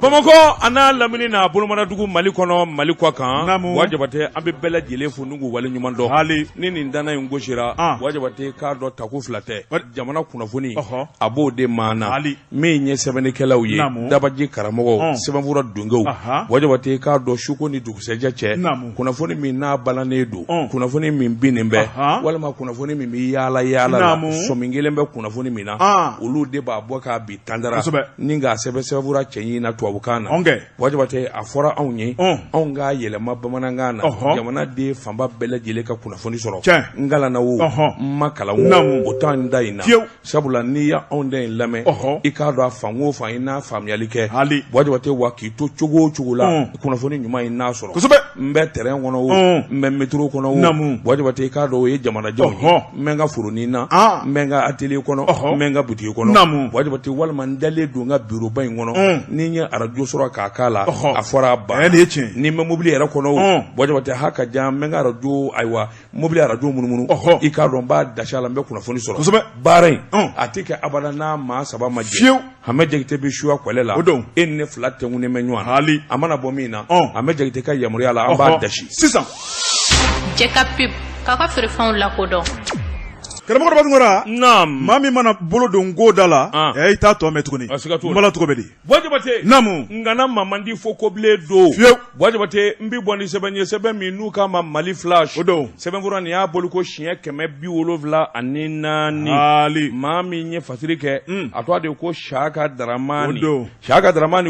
Bamakɔ ana lamini na bolomanadugu Mali kɔnɔ Mali kɔ kan wajabate an bɛ bɛɛ lajɛlen fo n'u wale ɲuman dɔn hali ni nin dana in gosira wajabate k'a dɔ tako fila tɛ jamana kunnafoni a b'o de maana min ye sɛbɛnnikɛlaw ye dabaji karamɔgɔw sɛbɛnfura dongew wajabate k'a dɔ suko ni dugusɛjɛ cɛ kunnafoni min n'a balannen don kunnafoni min binnen bɛ walima kunnafoni min bɛ yaala yaala la sɔmin kelen bɛ kunnafoni min na olu de b'a bɔ k'a bi tandara ni k'a sɛbɛnfura cɛ ɲini na tubabukan na wajabate a fɔra anw ye anw ka yɛlɛma bamanankan na jamana de fanba bɛɛ lajɛlen ka kunnafoni sɔrɔ ngalana wo ma kalan o t'an da in na sabula n'i ya anw da in lamɛn i k'a dɔn a fan o fan i n'a faamuyali kɛ wajabate wa k'i to cogo o cogo la kunnafoni ɲuman in n'a sɔrɔ n bɛ terrain kɔnɔ o n bɛ métro kɔnɔ o wajabate i k'a dɔn o ye jamanadenw ye n bɛ n ka foronin na n bɛ n ka atelier kɔnɔ n bɛ n ka boutique kɔnɔ wajabate walima n dalen don n ka bureau ba in kɔnɔ ni n ye radio sɔrɔ k'a k'a la a fɔra a ba ni n bɛ mobili yɛrɛ kɔnɔ o wajabate ha ka jan n bɛ n ka radio ayiwa mobili radio munumunu i k'a dɔn n b'a dasi a la n bɛ kunnafoni sɔrɔ baara in a tɛ kɛ abada n'a maa saba ma jɛ Hame Jagite bɛ suya kɔlɛ la e ni ne fila tɛŋunen bɛ ɲɔgɔn na a mana bɔ min na Hame Jagite ka yamaruya la an b'a dasi sisan Jɛ ka pib k'a ka feerefɛnw lakodɔn karamɔgɔ Batungara maa min mana bolo don go da la i t'a tɔ mɛn tuguni mbala cogo bɛ di wajabate ngana mamandi fo kobile do wajabate n bɛ bɔ ni sɛbɛn ye sɛbɛn min n'u k'a ma Mali flash sɛbɛnkura nin y'a boli ko siɲɛ 174 maa min ye fasiri kɛ a tɔgɔ de ko Saka Daramani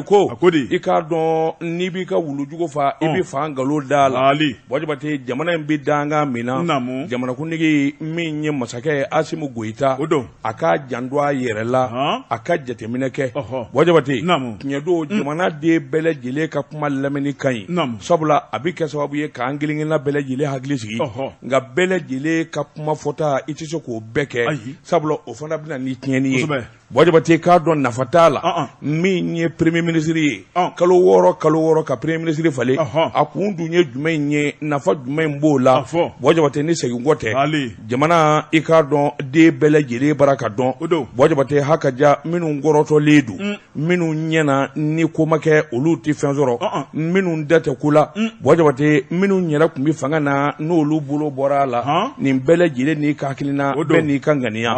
ko i k'a dɔn n'i b'i ka wulujugu fa i bɛ fa nkalon da la wajabate jamana in bɛ danga min na jamanakuntigi min ye masakɛ Asimu Goita a ka janto a yɛrɛ la a ka jateminɛ kɛ wajabate tiɲɛ don jamana de bɛɛ lajɛlen ka kuma lamɛnni ka ɲi sabula a bɛ kɛ sababu ye k'an kelenkelenna bɛɛ lajɛlen hakili sigi nka bɛɛ lajɛlen ka kuma fɔta i tɛ se k'o bɛɛ kɛ sabula o fana bɛna ni tiɲɛni ye wajabate k'a dɔn nafa t'a la min ye premier ministre ye kalo wɔɔrɔ ka premier ministre falen a kun dun ye jumɛn ye nafa jumɛn b'o la wajabate ni segin kɔ tɛ jamana i k'a dɔn den bɛɛ lajɛlen bara ka dɔn wajabate hakaja minnu kɔrɔtɔlen don minnu ɲɛna ni ko ma kɛ olu tɛ fɛn sɔrɔ minnu da tɛ ko la wajabate minnu yɛrɛ tun bɛ fanga na n'olu bolo bɔra a la nin bɛɛ lajɛlen n'i ka hakilina bɛɛ n'i ka ŋaniya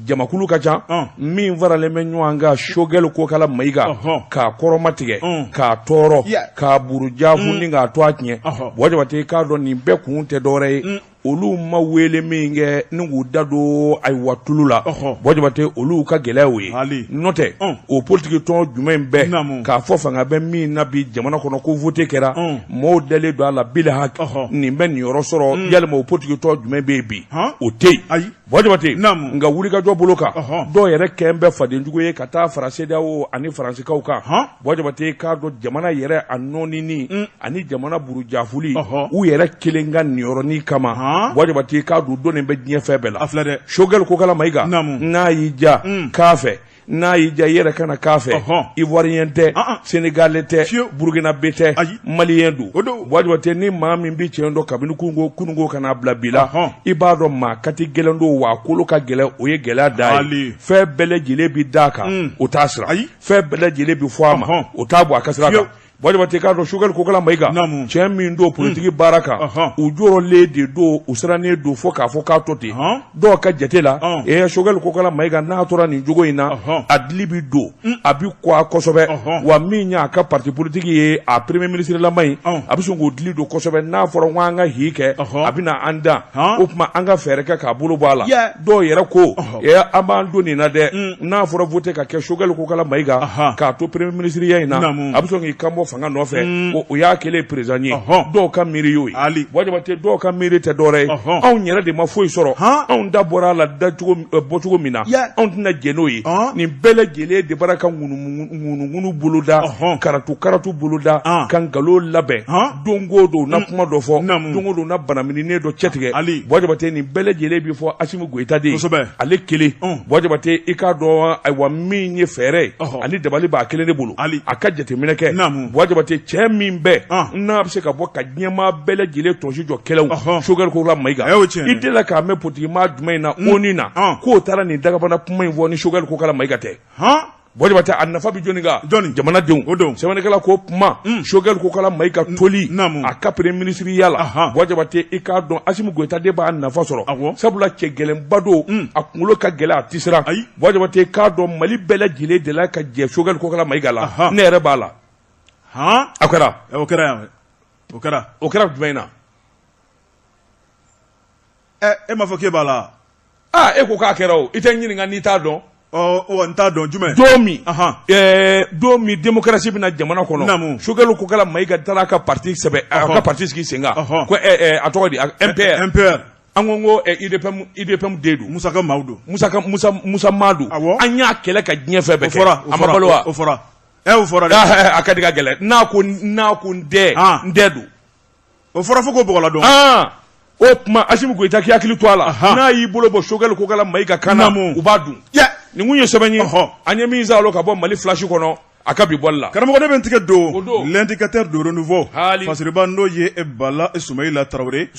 jamakulu ka ca min faralen bɛ ɲɔgɔn kan Sogɛl Kokala Mayiga k'a kɔrɔma tigɛ k'a tɔɔrɔ k'a buruja fundi k'a to a tiɲɛ wajabate k'a dɔn nin bɛɛ kun tɛ dɔwɛrɛ ye olu ma wele min kɛ ni k'u da don ayiwa tulu la wajabate olu ka gɛlɛyaw ye n'o tɛ o politiki tɔn jumɛn bɛɛ k'a fɔ fanga bɛ min na bi jamana kɔnɔ ko vote kɛra mɔɔw dalen don a la bila nin bɛ nin yɔrɔ sɔrɔ yalima o politiki tɔn jumɛn bɛ yen bi o tɛ yen wajabate nka wulikajɔ bolo kan dɔw yɛrɛ kɛn bɛ fadenjugu ye ka taa fara CEDEAO ani faransikaw kan wajabate k'a dɔn jamana yɛrɛ a nɔnini ani jamana burujafuli u yɛrɛ kelen ka niyɔrɔnin kama wajabate k'a dun dɔnni bɛ diɲɛ fɛn bɛɛ la Sogɛl Kokala Mayiga n'a y'i ja k'a fɛ n'a y'i ja i yɛrɛ kana k'a fɛ Ivoirien tɛ Sénégalais tɛ Burkinabé tɛ Malien don wajabate ni maa min bɛ tiɲɛ dɔn kabini kununko kana bila bi la i b'a dɔn maa kati gɛlɛn don wa kolo ka gɛlɛn o ye gɛlɛya da ye fɛn bɛɛ lajɛlen bɛ d'a kan o t'a sira fɛn bɛɛ lajɛlen bɛ fɔ a ma o t'a bɔ a ka sira kan wajabate k'a dɔn Sogɛl Kokala Mayiga cɛ min don politiki baara kan u jɔrɔlen de don u sirannen don fo k'a fɔ k'a to ten dɔw ka jate la Sogɛl Kokala Mayiga n'a tora nin jogo in na a dili bi don a bi kɔ a kosɛbɛ wa min y'a ka parti politiki ye a premier ministre lama in a bɛ sɔn k'o dili don kosɛbɛ n'a fɔra ko an ka hi kɛ a bɛ na an dan o tuma an ka fɛɛrɛ kɛ k'a bolo bɔ a la dɔw yɛrɛ ko an b'an don nin na dɛ n'a fɔra vote ka kɛ Sogɛl Kokala Mayiga k'a to premier ministre ya in na a bɛ sɔn k'i kanbɔ fanga nɔfɛ o y'a kɛlen président ye dɔw ka miiri y'o ye wajabate dɔw ka miiri tɛ dɔwɛrɛ ye anw yɛrɛ de ma foyi sɔrɔ anw da bɔra a la bɔcogo min na anw tɛna jɛ n'o ye nin bɛɛ lajɛlen de bara ka ŋunuŋunu boloda karatu boloda ka nkalon labɛn don o don na kuma dɔ fɔ don o don na banamininen dɔ cɛtigɛ wajabate nin bɛɛ lajɛlen bi fɔ Asimu Goita de ye ale kelen wajabate i k'a dɔn ayiwa min ye fɛɛrɛ ani dabali b'a kelen de bolo a ka jateminɛ kɛ wajabate cɛ min bɛɛ n'a bɛ se ka bɔ ka diɲɛmaa bɛɛ lajɛlen tɔnsi jɔ kɛlɛw Sogɛl Kokala Mayiga i delila k'a mɛn politigima jumɛn in na ONU na k'o taara nin dagabana kuma in fɔ ni Sogɛl Kokala Mayiga tɛ bɔjaba tɛ a nafa bi jɔnni kan jamanadenw sɛbɛnnikɛla ko kuma Choguel ko kala Mayiga toli a ka premier ministre yala bɔjaba tɛ i k'a dɔn Assimi Goïta de b'a nafa sɔrɔ sabula cɛ gɛlɛnba don a kunkolo ka gɛlɛn a tisira bɔjaba tɛ i k'a dɔn Mali bɛɛ lajɛlen de la ka jɛ Choguel ko kala Mayiga la ne yɛrɛ b'a la a kɛra o kɛra jumɛn na e m'a fɔ k'e b'a la e ko k'a kɛra o i tɛ ɲininka n'i t'a dɔn n t'a dɔn jumɛn don min démocratie bɛna jamana kɔnɔ Choguel ko kala Mayiga taara a ka parti sɛbɛn a ka parti sigi sen kan ko a tɔgɔ di MPR an ko IDPM den don Musa Madu an y'a kɛlɛ ka diɲɛ fɛn bɛɛ kɛ a ma balo wa o fɔra dɛ a ka di ka gɛlɛn n'a ko n dɛ don o fɔra fo k'o bɔgɔla dɔn o tuma Assimi Goïta k'i hakili to a la n'a y'i bolo bɔ Choguel ko kala Mayiga kan na u b'a dun nin kun ye sɛbɛn ye an ye min salo ka bɔ Mali flash kɔnɔ a ka bi bɔli la karamɔgɔ ne bɛ n tigɛ don l'indicateur de renouveau Fasiriba n'o ye Bala Soumaïla Traoré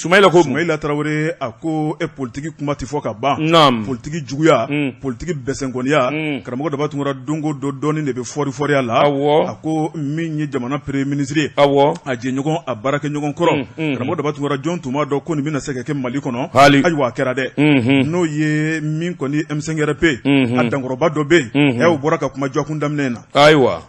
a ko politique kuma ti fɔ ka ban politique juguya politique bɛsɛnkɔniya karamɔgɔ Daba Tunkara dongo dɔ dɔɔni de bɛ fɔri a la a ko min ye jamana premier ministre ye a jɛɲɔgɔn a baarakɛɲɔgɔn kɔrɔ karamɔgɔ Daba Tunkara jɔn tun b'a dɔn ko nin bɛna se ka kɛ Mali kɔnɔ ayiwa a kɛra dɛ n'o ye min kɔni M5RP a dankɔrɔba dɔ bɛ yen o bɔra ka kuma jɔkun daminɛ na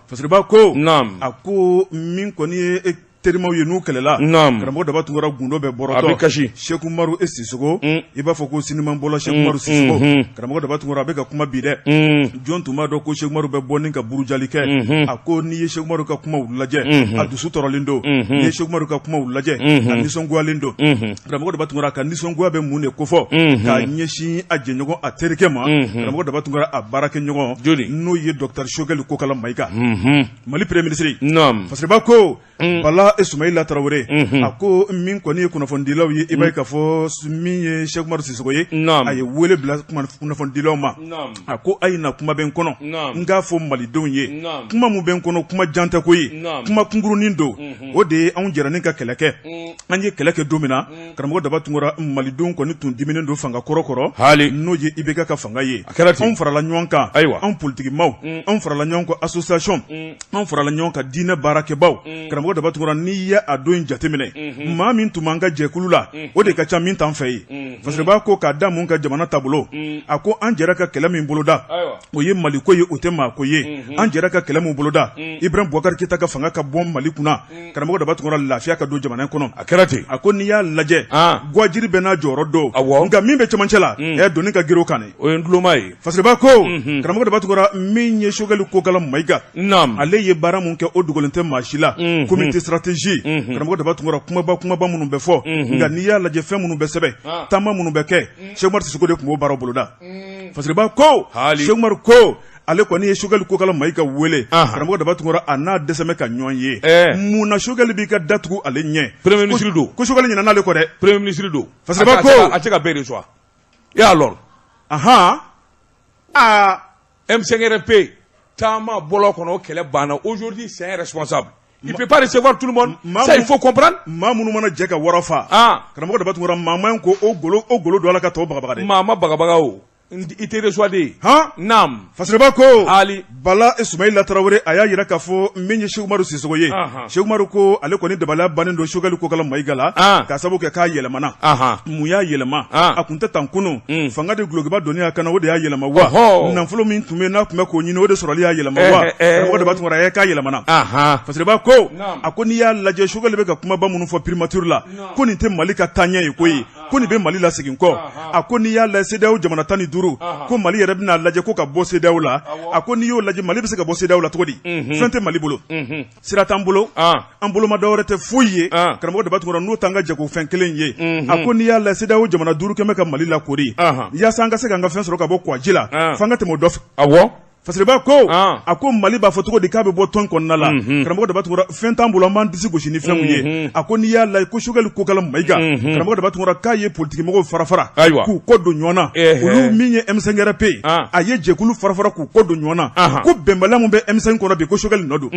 Fasiriba ko a ko min kɔni ye terimaw ye n'u kɛlɛla karamɔgɔ Daba Tunkara gundo bɛ bɔrɔtɔ Cheikh Umaru Sissogo i b'a fɔ ko siniman bɔla Cheikh Umaru Sissogo karamɔgɔ Daba Tunkara a bɛ ka kuma bi dɛ jɔn tun b'a dɔn ko Cheikh Umaru bɛ bɔ ni ka burujali kɛ a ko n'i ye Cheikh Umaru ka kumaw lajɛ a dusu tɔrɔlen don n'i ye Cheikh Umaru ka kumaw lajɛ a nisɔngoyalen don karamɔgɔ Daba Tunkara ka nisɔngoya bɛ mun de kofɔ k'a ɲɛsin a jɛɲɔgɔn a terikɛ ma karamɔgɔ Daba Tunkara a baarakɛɲɔgɔn n'o ye Dr Choguel ko kala Mayiga Mali premier ministre Fasiriba ko Bala Soumaïla Traoré a ko min kɔni ye kunnafonidilaw ye i b'a ye k'a fɔ min ye Cheikh Umaru Sissogo ye a ye wele bila kunnafonidilaw ma a ko a ye na kuma bɛ n kɔnɔ n k'a fɔ malidenw ye kuma min bɛ n kɔnɔ kuma jan tɛ ko ye kuma kunkurunin don o de ye anw jɛra ni ka kɛlɛ kɛ an ye kɛlɛ kɛ don min na karamɔgɔ Daba Tunkara malidenw kɔni tun diminen don fanga kɔrɔ n'o ye IBK ka fanga ye anw farala ɲɔgɔn kan anw politikimaw anw farala ɲɔgɔn kan association anw farala ɲɔgɔn kan diinɛ baarakɛbaw karamɔgɔ Daba Tunkara n'i ye a don in jateminɛ maa min tun b'an ka jɛkulu la o de ka ca min t'an fɛ ye Fasiriba ko k'a da mun ka jamana taabolo a ko an jɛra ka kɛlɛ min boloda o ye Mali ko ye o tɛ maa ko ye an jɛra ka kɛlɛ min boloda Ibrahim Boubacar Keïta ka fanga ka bɔ Mali kunna karamɔgɔ Daba Tunkara lafiya ka don jamana in kɔnɔ a kɛra ten a ko n'i y'a lajɛ Gwajiri bɛ n'a jɔyɔrɔ don nka min bɛ cɛmancɛ la doni ka girin o kan o ye nduloma ye Fasiriba ko karamɔgɔ Daba Tunkara min ye Choguel ko kala Mayiga ale ye baara mun kɛ o dogolen tɛ maa si la comité stratégie karamɔgɔ Daba Tunkara kumaba minnu bɛ fɔ nka n'i y'a lajɛ fɛn minnu bɛ sɛbɛn taama minnu bɛ kɛ Cheikh Umaru Sissogo de tun b'o baaraw boloda Fasiriba ko Cheikh Umaru ko ale kɔni ye Choguel ko kala Mayiga wele karamɔgɔ Daba Tunkara a n'a dɛsɛmɛ ka ɲɔgɔn ye mun na Choguel b'i ka datugu ale ɲɛ premier ministre don ko Choguel ɲinana ale kɔ dɛ premier ministre don Fasiriba ko a tɛ ka bɛɛ de sɔrɔ et alors M5RP taama bɔlɔ kɔnɔ o kɛlɛ banna aujourd'hui c'est un responsable il peut pas recevoir tout le monde ça il faut comprendre maa minnu mana jɛ ka wɔrɔ fa karamɔgɔ Daba Tunkara maa man ko o golo don ala ka tɔw bagabaga de maa ma bagabaga o i tɛ reçoit naam Fasiriba ko Bala Soumaïla Traoré a y'a yira k'a fɔ min ye Cheikh Umaru Sissogo ye Cheikh Umaru ko ale kɔni dabaliya bannen don Choguel ko kala Mayiga la k'a sababu kɛ k'a yɛlɛmana mun y'a yɛlɛma a kun tɛ tan kunun fanga de gulokiba donni a kana o de y'a yɛlɛma wa nafolo min tun bɛ n'a tun bɛ k'o ɲini o de sɔrɔli y'a yɛlɛma wa karamɔgɔ Daba Tunkara a ye k'a yɛlɛmana Fasiriba ko a ko n'i y'a lajɛ Choguel bɛ ka kumaba minnu fɔ primature la ko nin tɛ Mali ka taaɲɛ ye koyi ko nin bɛ Mali lasegin kɔ a ko n'i y'a lajɛ CEDEAO jamana 15 ko Mali yɛrɛ bɛna lajɛ ko ka bɔ CEDEAO la a ko n'i y'o lajɛ Mali bɛ se ka bɔ CEDEAO la cogo di fɛn tɛ Mali bolo sira t'an bolo an bolo ma dɔwɛrɛ tɛ foyi ye karamɔgɔ Daba Tunkara n'o t'an ka jago fɛn kelen ye a ko n'i y'a lajɛ CEDEAO jamana 5 kɛmɛ ka Mali lakori yaasa an ka se k'an ka fɛn sɔrɔ ka bɔ kɔji la f'an ka tɛmɛ o dɔ fɛ Fasiriba ko a ko Mali b'a fɔ cogo di k'a bɛ bɔ tɔn kɔnɔna la karamɔgɔ Daba Tunkara fɛn t'an bolo an b'an disi gosi ni fɛn mun ye a ko n'i y'a lajɛ ko Choguel ko kala Mayiga karamɔgɔ Daba Tunkara k'a ye politikimɔgɔw fara k'u kɔ don ɲɔgɔn na olu min ye M5RP a ye jɛkulu fara k'u kɔ don ɲɔgɔn na ko bɛnbaliya mun bɛ M5 kɔnɔ bi ko Choguel nɔ don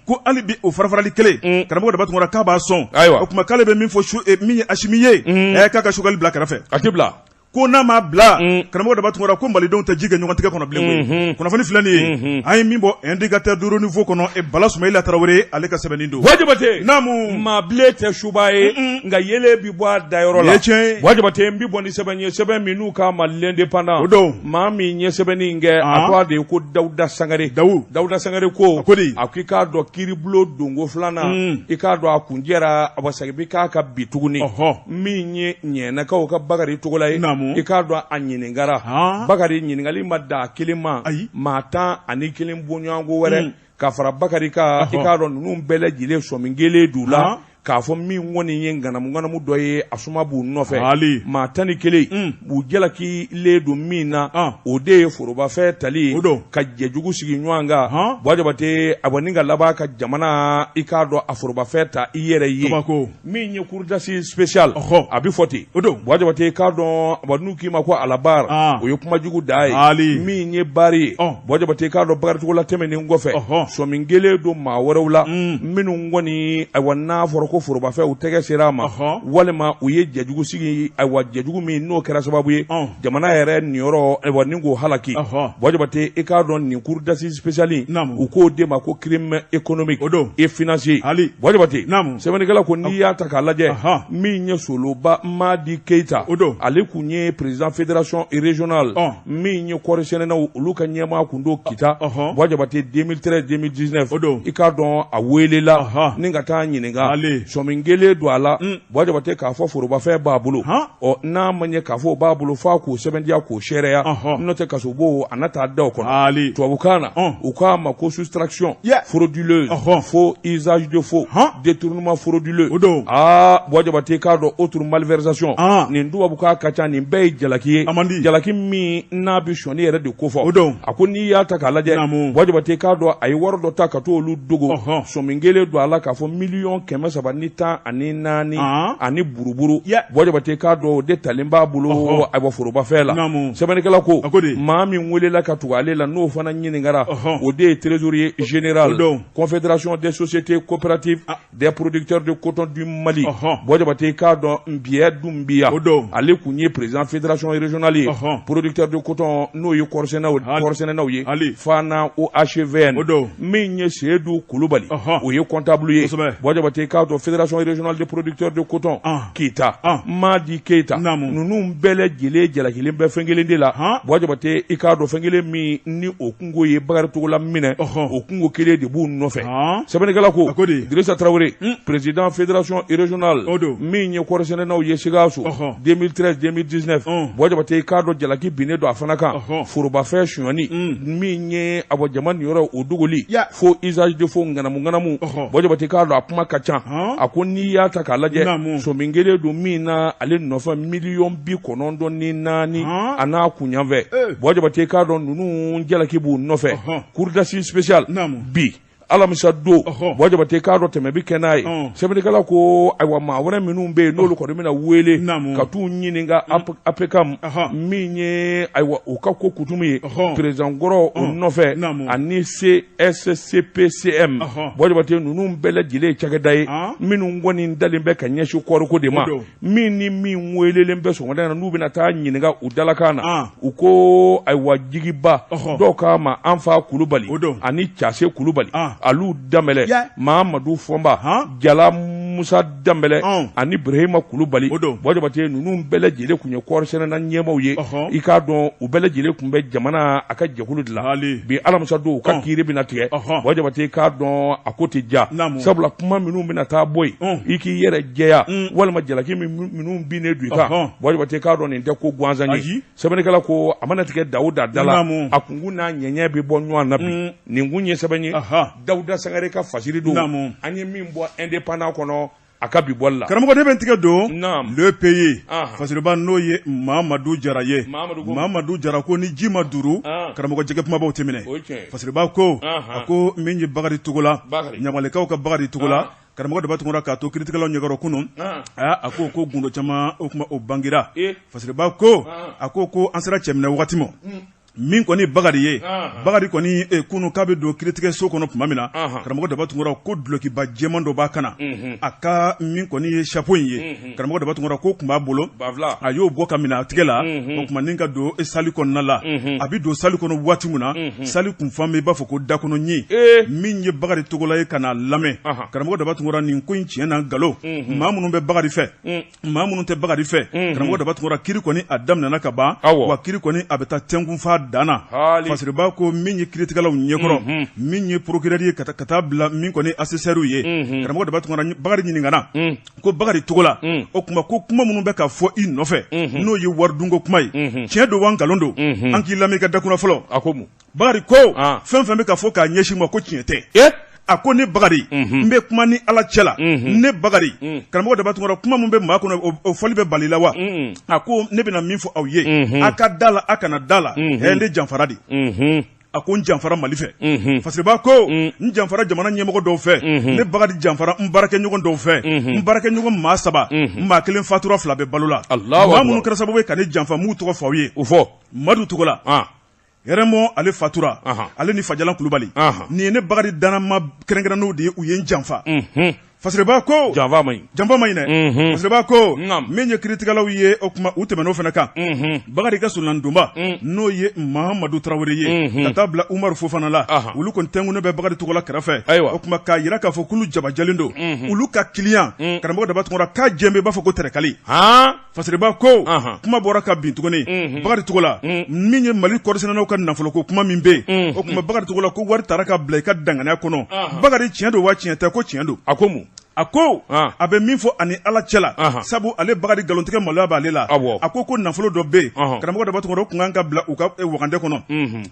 ko hali bi o farafarali kelen karamɔgɔ Daba Tunkara k'a b'a sɔn o tuma k'ale bɛ min fɔ min ye Assimi ye k'a ka Choguel bila kɛrɛfɛ a tɛ bila ko n'a ma bila karamɔgɔ daba tun ko malidenw tɛ ji kɛ ɲɔgɔn tigɛ kɔnɔ bilen kunnafoni filɛ nin ye an ye min bɔ indicateur de haut niveau kɔnɔ Bala Soumaïla Traoré ale ka sɛbɛnni don Wajibate naamu maa bilen tɛ suba ye nka yelen bi bɔ a dayɔrɔ la Wajibate n bi bɔ ni sɛbɛn ye sɛbɛn min n'u k'a ma l'indépendant o don maa min ye sɛbɛnni in kɛ a tɔgɔ de ye ko Dawuda Sangare Dawuda Sangare ko a k'i k'a dɔn kiiribulon dongo filanan i k'a dɔn a kun jɛra a wasagi bi k'a ka bi tuguni min ye ɲɛnakaw ka Bakari Togola ye i k'a dɔn a ɲininkara Bakari ɲininkali ma da a kelen ma maa 11 bɔɲɔgɔnko wɛrɛ ka fara Bakari kan i k'a dɔn ninnu bɛɛ lajɛlen sɔmi kelen d'u la k'a fɔ min kɔni ye nganamu dɔ ye a suma b'u nɔfɛ maa 11 b'u jalakilen don min na o de ye forobafɛ tali ka jɛjugu sigi ɲɔgɔn kan Wajibate a bɔ ni ka laban ka jamana i k'a dɔn a forobafɛ ta i yɛrɛ ye min ye courdasi spécial a bɛ fɔ ten Wajibate k'a dɔn a bɔ n'u k'i ma ko alabar o ye kumajugu da ye min ye bari ye Wajibate k'a dɔn Bakari Togola tɛmɛnen kɔfɛ sɔmi kelen don maa wɛrɛw la minnu kɔni ayiwa n'a fɔra ko forobafɛ u tɛgɛ sera a ma walima u ye jɛjugu sigi ayiwa jɛjugu min n'o kɛra sababu ye jamana yɛrɛ niyɔrɔ ayiwa ni k'o halaki Wajibate i k'a dɔn nin courdasi spécial u k'o de ma ko crime économique et financier Wajibate sɛbɛnnikɛla ko n'i y'a ta k'a lajɛ min ye Soloba Madi Keita ale kun ye président fédération régionale min ye kɔɔri sɛnɛnaw olu ka ɲɛmaa kun do kita Wajibate 2013-2019 i k'a dɔn a welela ni ka taa ɲininka sɔmi kelen don a la Wajibate k'a fɔ forobafɛ b'a bolo n'a ma ɲɛ k'a fɔ o b'a bolo f'a k'o sɛbɛntiya k'o sɛrɛya n'o tɛ kasobo a na taa da o kɔnɔ tubabukan na u k'a ma ko soustraction frauduleuse faux usage de faux détournement frauduleux Wajibate k'a dɔn autre malversation nin tubabukan ka ca nin bɛɛ ye jalaki ye jalaki min n'a bi sɔnni yɛrɛ de ko fɔ a ko n'i y'a ta k'a lajɛ Wajibate k'a dɔn a ye wari dɔ ta ka t'olu dogo sɔmi kelen don a la k'a fɔ 1,314,000 ani buruburu Wajibate k'a dɔn o de talen b'a bolo ayiwa forobafɛ la sɛbɛnnikɛla ko maa min welela ka tugu ale la n'o fana ɲininkara o de ye trésorier général confédération des sociétés coopératives des producteurs de coton du Mali Wajibate k'a dɔn Mbiya Doumbia ale kun ye président fédération régionale ye producteur de coton n'o ye kɔɔrisɛnɛnaw ye Fana OHVN min ye Seydou Kulubali o ye comptable ye Wajibate k'a dɔn fédération régionale des producteurs de coton Keita Madi Keita ninnu bɛɛ lajɛlen jalakilen bɛ fɛn kelen de la Wajibate i k'a dɔn fɛn kelen min ni o kungo ye Bakari Togola minɛ o kungo kelen de b'u nɔfɛ sɛbɛnnikɛla ko Dirisa Traoré président fédération régionale min ye kɔɔrisɛnɛnaw ye Sikaso 2013-2019 Wajibate i k'a dɔn jalaki binnen don a fana kan forobafɛ sonyani min ye a bɔ jama niyɔrɔ o dogoli faux usage de faux nganamu Wajibate k'a dɔn a kuma ka ca a ko n'i y'a ta k'a lajɛ sɔmi kelen don min na ale nɔfɛ 94,000 a n'a kunyanfɛ Wajibate k'a dɔn ninnu jalaki b'u nɔfɛ courdasi spécial bi alamisa don Wajibate k'a dɔn tɛmɛ bi kɛ n'a ye sɛbɛnnikɛla ko ayiwa maa wɛrɛ minnu bɛ yen n'olu kɔni bɛna wele ka t'u ɲininka APCAM min ye ayiwa u ka ko kutumu ye président kɔrɔ o nɔfɛ ani CSCPCM Wajibate ninnu bɛɛ lajɛlen ye cakɛda ye minnu kɔni dalen bɛ ka ɲɛsin kɔɔriko de ma min ni min welelen bɛ sɔgɔmada in na n'u bɛna taa ɲininka u dalakan na u ko ayiwa jigiba dɔw k'a ma Anfa Kulubali ani Case Kulubali Alu Dambɛlɛ Mahamadu Fɔnba Jala Musa Dambɛlɛ ani Ibrahima Kulubali Wajibate ninnu bɛɛ lajɛlen kun ye kɔɔrisɛnɛna ɲɛmaaw ye i k'a dɔn u bɛɛ lajɛlen kun bɛ jamana a ka jɛkulu de la bi alamisa don u ka kiiri bɛna tigɛ Wajibate k'a dɔn a ko tɛ ja sabula kuma minnu bɛna taa bɔ yen i k'i yɛrɛ jɛya walima jalaki minnu binnen don i kan Wajibate k'a dɔn nin tɛ ko gansan ye sɛbɛnnikɛla ko a mana tigɛ Dawuda da la a kunkun n'a ɲɛɲɛ bɛ bɔ ɲɔgɔn na bi nin kun ye sɛbɛn ye Dawuda Sangare ka fasiri don an ye min bɔ indépendant kɔnɔ a ka bi bɔli la karamɔgɔ de bɛ tigɛ don le pays fasiriba n'o ye Mahamadu Jara ye Mahamadu Jara ko ni ji ma duuru karamɔgɔ jɛgɛ kumabaw tɛ minɛ fasiriba ko a ko min ye Bakari Togola ɲamalekaw ka Bakari Togola karamɔgɔ de b'a tugura k'a to kiiritigɛlaw ɲɛkɔrɔ kunun a ko gundo caman o kuma o bangira fasiriba ko a ko an sera cɛminɛ wagati ma min kɔni Bakari ye Bakari kɔni kunu k'a bɛ don kiritigɛ so kɔnɔ tuma min na karamɔgɔ Daba Tunkara ko dulokiba jɛman dɔ b'a kana a ka min kɔni ye chapeau in ye karamɔgɔ Daba Tunkara ko tun b'a bolo a y'o bɔ ka minɛ a tigɛ la o tuma ni ka don salle kɔnɔna la a bɛ don salle kɔnɔ waati min na salle kunfan bɛ i b'a fɔ ko dakɔnɔ ɲi min ye Bakari Togola ye ka n'a lamɛn karamɔgɔ Daba Tunkara nin ko in tiɲɛ na nkalon maa minnu bɛ Bakari fɛ maa minnu tɛ Bakari fɛ karamɔgɔ Daba Tunkara kiri kɔni a daminɛna ka ban wa kiri kɔni a bɛ taa tɛnkunfa danna fasiriba ko min ye kiritigɛlaw ɲɛkɔrɔ min ye procureur ye ka taa bila min kɔni assesseur ye karamɔgɔ Daba Tunkara Bakari ɲininkana ko Bakari Togola o kuma ko kuma minnu bɛ ka fɔ i nɔfɛ n'o ye waridunko kuma ye tiɲɛ don wa nkalon don an k'i lamɛn i ka dakuna fɔlɔ Bakari ko fɛn fɛn bɛ ka fɔ k'a ɲɛsin ma ko tiɲɛ tɛ a ko ne Bakari n bɛ kuma ni Ala cɛ la ne Bakari karamɔgɔ Daba Tunkara kuma min bɛ maa kɔnɔ o fɔli bɛ bali la wa a ko ne bɛna min fɔ aw ye a ka da la a kana da la ne janfara de a ko n janfara Mali fɛ fasiriba ko n janfara jamana ɲɛmɔgɔ dɔw fɛ ne Bakari janfara n baarakɛɲɔgɔn dɔw fɛ n baarakɛɲɔgɔn maa 3 maa 1 fatura 2 bɛ balo la maa minnu kɛra sababu ye ka ne janfa m'u tɔgɔ fɔ aw ye o fɔ Madu Togola Yɛrɛmɔ ale fatura ale ni Fajala Kulubali nin ye ne Bakari danama kɛrɛnkɛrɛnnenw de ye u ye n janfa fasiriba ko janfa ma ɲi dɛ fasiriba ko min ye kiritigɛlaw ye o kuma u tɛmɛn'o fana kan Bakari ka surunnadonba n'o ye Mahamadu Tarawele ye ka taa bila Umaru Fofana la olu kɔni tɛnkunnen bɛ Bakari Togola kɛrɛfɛ o kuma k'a yira k'a fɔ k'olu jabajalen don olu ka client karamɔgɔ Daba Tunkara k'a jɛn bɛ i b'a fɔ ko tɛrɛkali fasiriba ko kuma bɔra ka bin tuguni Bakari Togola min ye Mali kɔɔrisɛnɛlaw ka nafoloko kuma min bɛ yen o kuma Bakari Togola ko wari taara ka bila i ka danganiya kɔnɔ Bakari tiɲɛ don wa tiɲɛ tɛ ko tiɲɛ don a ko mun a ko a bɛ min fɔ ani Ala cɛ la sabu ale Bakari galontigɛ maloya b'ale la a ko nafolo dɔ bɛ yen karamɔgɔ Daba Tunkara o kun kan ka bila u ka wagande kɔnɔ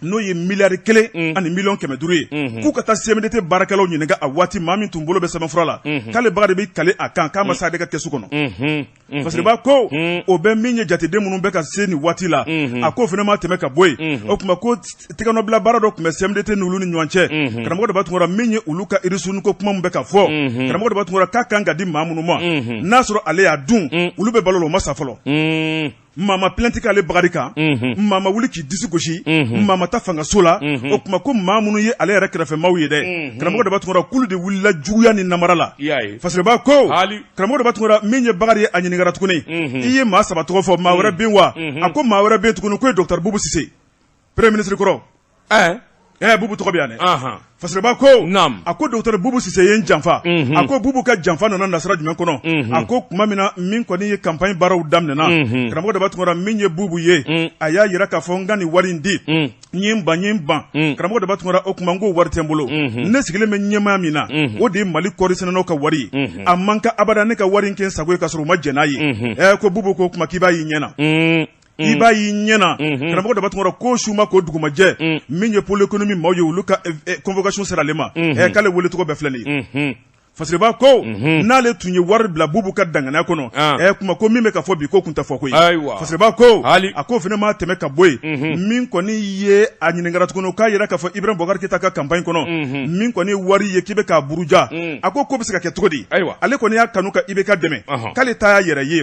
n'o ye miliyari 1 ani miliyɔn 500 ye k'u ka taa CMDT baarakɛlaw ɲininka a waati maa min tun bolo bɛ sɛbɛnfura la k'ale Bakari bɛ kale a kan k'a ma se ale ka kɛsu kɔnɔ fasiriba ko o bɛ min ye jateden minnu bɛ ka se nin waati la a ko fana ma tɛmɛ ka bɔ yen o tuma ko tɛgɛnɔbila baara dɔ tun bɛ CMDT n'olu ni ɲɔgɔn cɛ karamɔgɔ Daba Tunkara min ye olu ka irisunuko kuma min bɛ ka fɔ karamɔgɔ Daba Tunkara k'a kan ka di maa minnu ma n'a sɔrɔ ale y'a dun olu bɛ balo la o ma sa fɔlɔ Mama plainte k'ale Bakari kan mama wuli k'i disi gosi mama ta fangaso la o kuma ko maa minnu ye ale yɛrɛ kɛrɛfɛmaaw ye dɛ karamɔgɔ Daba Tunkara k'olu de wulila juguya ni namara la fasiriba ko karamɔgɔ Daba Tunkara min ye Bakari ye a ɲininkara tuguni i ye maa 3 tɔgɔ fɔ maa wɛrɛ bɛ yen wa a ko maa wɛrɛ bɛ yen tuguni ko ye Dr Bubu Sise premier ministre kɔrɔ Bubu tɔgɔ bɛ yan dɛ fasiriba ko a ko Dr Bubu Sise ye n janfa a ko Bubu ka janfa nana nasira jumɛn kɔnɔ a ko tuma min na min kɔni ye campagne baaraw daminɛna karamɔgɔ Daba Tunkara min ye Bubu ye a y'a yira k'a fɔ n ka nin wari in di n ye n ban karamɔgɔ Daba Tunkara o kuma n ko wari tɛ n bolo ne sigilen bɛ ɲɛmaya min na o de ye Mali kɔɔrisɛnɛlaw ka wari ye a man ka abada ne ka wari in kɛ n sago ye k'a sɔrɔ u ma jɛn n'a ye ko Bubu ko o kuma k'i b'a y'i ɲɛna i b'a y'i ɲɛna karamɔgɔ Daba Tunkara ko su ma k'o dugumajɛ min ye pôle économique maaw ye olu ka convocation sera ale ma k'ale wele tɔgɔ bɛɛ filɛ nin ye fasiriba ko n'ale tun ye wari bila Bubu ka danganiya kɔnɔ kuma ko min bɛ ka fɔ bi ko kun tɛ fɔ koyi fasiriba ko a ko fana ma tɛmɛ ka bɔ yen min kɔni ye a ɲininkara tuguni k'a yira k'a fɔ Ibrahima Boubacar Keita ka campagne kɔnɔ min kɔni ye wari ye k'i bɛ k'a buruja a ko bɛ se ka kɛ cogo di ale kɔni y'a kanu ka IBK dɛmɛ k'ale ta y'a yɛrɛ ye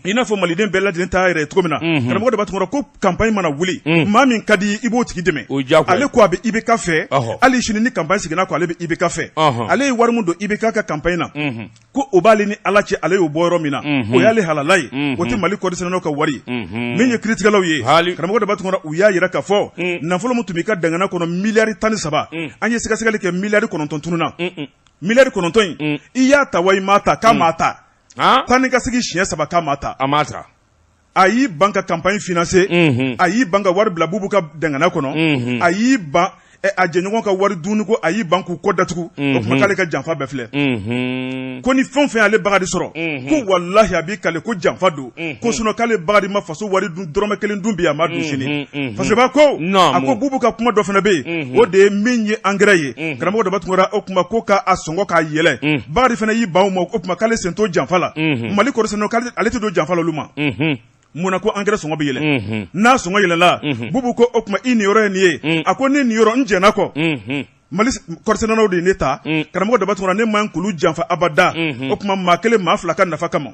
i n'a fɔ maliden bɛɛ lajɛlen ta y'a yɛrɛ ye cogo min na karamɔgɔ Daba Tunkara ko campagne mana wuli maa min ka di i b'o tigi dɛmɛ ale ko a bɛ IBK fɛ hali sini ni campagne sigira ko ale bɛ IBK fɛ ale ye wari min don IBK ka campagne na ko o b'ale ni Ala cɛ ale y'o bɔ yɔrɔ min na o y'ale halala ye o tɛ Mali kɔɔrisɛnɛlaw ka wari min ye kiritigɛlaw ye karamɔgɔ Daba Tunkara u y'a yira k'a fɔ nafolo min tun b'i ka dangana kɔnɔ miliyari 13 an ye sɛgɛsɛgɛli kɛ miliyari 9 tununa miliyari 9 in i y'a ta wa i m'a ta k'a m'a ta tan ni ka segi siɲɛ 3 k'a m'a ta a y'i ban ka campagne financer a y'i ban ka wari bila Bubu ka dangana kɔnɔ a y'i ban a jɛɲɔgɔn ka wari dunni ko a y'i ban k'u kɔ datugu o kuma k'ale ka janfa bɛɛ filɛ ko ni fɛn fɛn ale Bakari sɔrɔ ko walahi a b'i kale ko janfa don ko sinon k'ale Bakari ma faso wari dun dɔrɔmɛ 1 dun bi a ma dun sini fasiriba ko a ko Bubu ka kuma dɔ fana bɛ yen o de ye min ye engrais ye karamɔgɔ Daba Tunkara o kuma ko k'a sɔngɔ k'a yɛlɛ Bakari fana y'i ban o ma o kuma k'ale sen t'o janfa la Mali kɔɔrisɛnɛlaw k'ale tɛ don janfa la olu ma mun na ko engrais sɔngɔ bɛ yɛlɛ n'a sɔngɔ yɛlɛla Bubu ko o kuma i nin yɔrɔ ye nin ye a ko ne nin yɔrɔ n jɛnna kɔ Mali kɔɔrisɛnɛlaw de ye ne ta karamɔgɔ Daba Tunkara ne man k'olu janfa abada o kuma maa 1 maa 2 ka nafa kama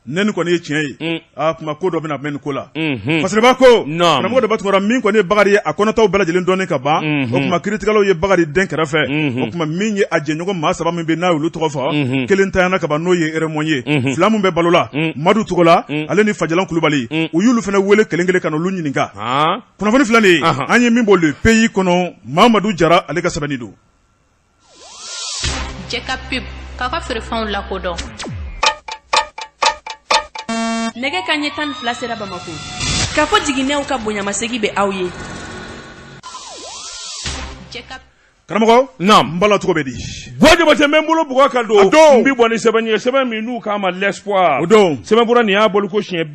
ne ni kɔni ye tiɲɛ ye kuma ko dɔ bɛna mɛn nin ko la parce que b'a ko karamɔgɔ de b'a tugura min kɔni ye Bakari ye a kɔnɔtaw bɛɛ lajɛlen dɔɔnin ka ban o kuma kiiritigɛlaw ye Bakari den kɛrɛfɛ o kuma min ye a jɛɲɔgɔn maa 3 min bɛ n'a y'olu tɔgɔ fɔ kelen tanyana ka ban n'o ye Eremɔn ye 2 min bɛ balo la Madu Togola ale ni Fajalan Kulubali u y'olu fana wele kelen kelen ka n'olu ɲininka kunnafoni filɛ nin ye an ye min bɔ le pays kɔnɔ Mamadu Jara ale ka sɛbɛnni don Jekapib k'a ka feerefɛnw lakodɔn nɛgɛ kanɲɛ 12 sera Bamako k'a fɔ jiginɛw ka bonyamasegi bɛ aw ye karamɔgɔ n bala cogo bɛ di Wajibate men bolo bugɔ ka don n bi bɔ ni sɛbɛn ye sɛbɛn min n'u k'a ma l'espoir o don sɛbɛn bɔra nin y'a bolo ko siɲɛ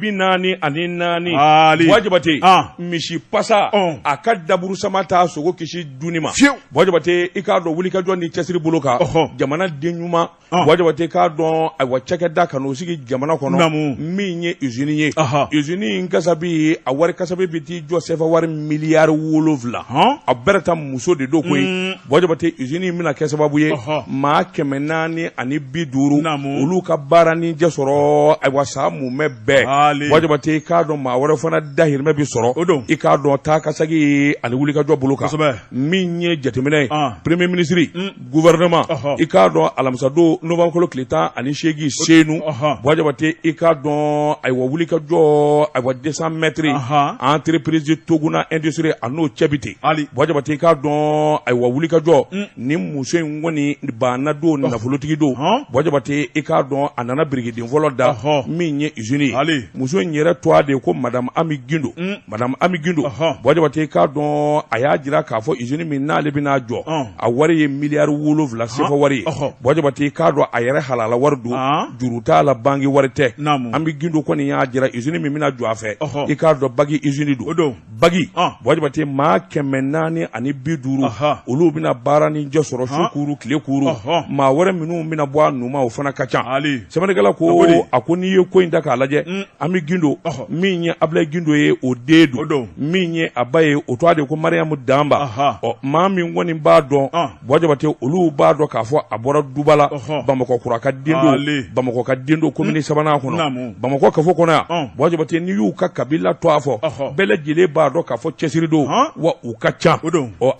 44 Wajibate misi pasa a ka daburu sama t'a sogo kisi dunni ma Wajibate i k'a dɔn wulikajɔ ni cɛsiri bolo kan jamana den ɲuman Wajibate k'a dɔn ayiwa cakɛda ka n'o sigi jamana kɔnɔ min ye usine ye usine in kasabi a wari kasabi bi t'i jɔ CFA wari miliyari 7 a bɛɛ ta muso de do koyi Wajibate usine in bɛna kɛ sababu ye maa 450 olu ka baara ni jɛ sɔrɔ ayiwa sa mumɛ bɛɛ Wajibate i k'a dɔn maa wɛrɛ fana dahirimɛ bi sɔrɔ i k'a dɔn taa kasagi ani wulikajɔ bolo kan min ye jateminɛ ye premier ministre gouvernement i k'a dɔn alamisadon novembre kalo tile 18 senu Wajibate i k'a dɔn ayiwa wulikajɔ ayiwa 200 mètres entreprise Toguna industrie a n'o cɛ bi ten Wajibate i k'a dɔn ayiwa wulikajɔ ni muso in kɔni banna don nafolotigi don Wajibate i k'a dɔn a nana birikiden fɔlɔ da min ye usine ye muso in yɛrɛ tɔgɔ de ko madame Ami Gindo Wajibate i k'a dɔn a y'a jira k'a fɔ usine min n'ale bɛna jɔ a wari ye miliyari 7 CFA wari ye Wajibate i k'a dɔn a yɛrɛ halala wari don juru t'a la bangi wari tɛ Ami Gindo kɔni y'a jira usine min bɛna jɔ a fɛ i k'a dɔn Bagi usine don Bagi Wajibate maa 450 olu bɛna baara ni jɛ sɔrɔ su kuru tile kuru maa wɛrɛ minnu bɛna bɔ a numa o fana ka ca sɛbɛnnikɛla ko a ko n'i ye ko in ta k'a lajɛ Ami Gindo min ye Ablaye Gindo ye o den don min ye a ba ye o tɔgɔ de ko Mariamu Danba maa min kɔni b'a dɔn Wajibate olu b'a dɔn k'a fɔ a bɔra Duba la Bamakɔ kura ka den don Bamakɔ ka den don commune 3nan kɔnɔ Bamakɔ kafo kɔnɔ yan Wajibate n'i y'u ka kabila to a fɔ bɛɛ lajɛlen b'a dɔn k'a fɔ cɛsiri don wa u ka ca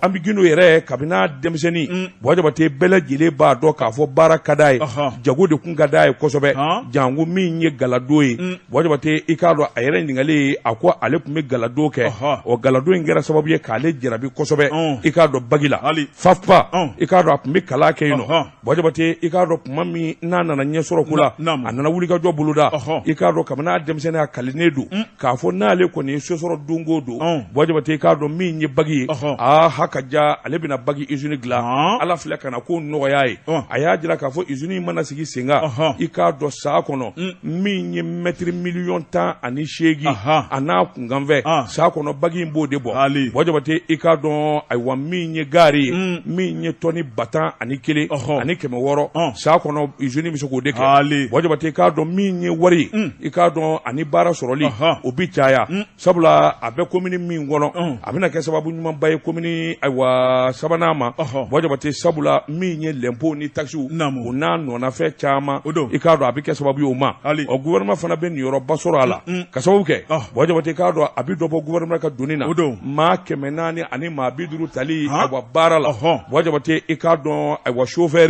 Ami Gindo yɛrɛ kabina denmisɛnnin Wajibate bɛɛ lajɛlen b'a dɔn k'a fɔ baara ka d'a ye jago de kun ka d'a ye kosɛbɛ jango min ye galado ye Wajibate i k'a dɔn a yɛrɛ ɲininkali a ko ale tun bɛ galado kɛ galado in kɛra sababu ye k'ale jarabi kosɛbɛ i k'a dɔn Bagi la FAFPA i k'a dɔn a tun bɛ kalan kɛ yen nɔ Wajibate i k'a dɔn tuma min n'a nana ɲɛsɔrɔ ko la a nana wulikajɔ boloda i k'a dɔn kabini a denmisɛnnin a kalinen don k'a fɔ n'ale kɔni ye sosɔrɔ don o don Wajibate i k'a dɔn min ye Bagi ye hakaja ale bɛna Bagi usine dilan Ala filɛ ka na ko nɔgɔya ye a y'a jira k'a fɔ usine in mana sigi sen kan i k'a dɔn saa kɔnɔ min ye mètre miliyɔn 18 a n'a kunkanfɛ saa kɔnɔ Bagi in b'o de bɔ Wajibate i k'a dɔn ayiwa min ye gari ye min ye tɔni 100 ani 1 ani 600 saa kɔnɔ usine bɛ se k'o de kɛ Wajibate i k'a dɔn min ye wari i k'a dɔn ani baara sɔrɔli o bi caya sabula a bɛ commune min kɔnɔ a bɛna kɛ sababu ɲumanba ye commune ayiwa 3nan ma Wajibate sabula min ye l'impôt ni taxe o n'a nɔnafɛn caman i k'a dɔn a bɛ kɛ sababu ye o ma gouvernement fana bɛ niyɔrɔba sɔrɔ a la ka sababu kɛ Wajibate k'a dɔn a bɛ dɔ bɔ gouvernement ka donni na maa 400 ani maa 50 tali ayiwa baara la Wajibate i k'a dɔn ayiwa chauffeur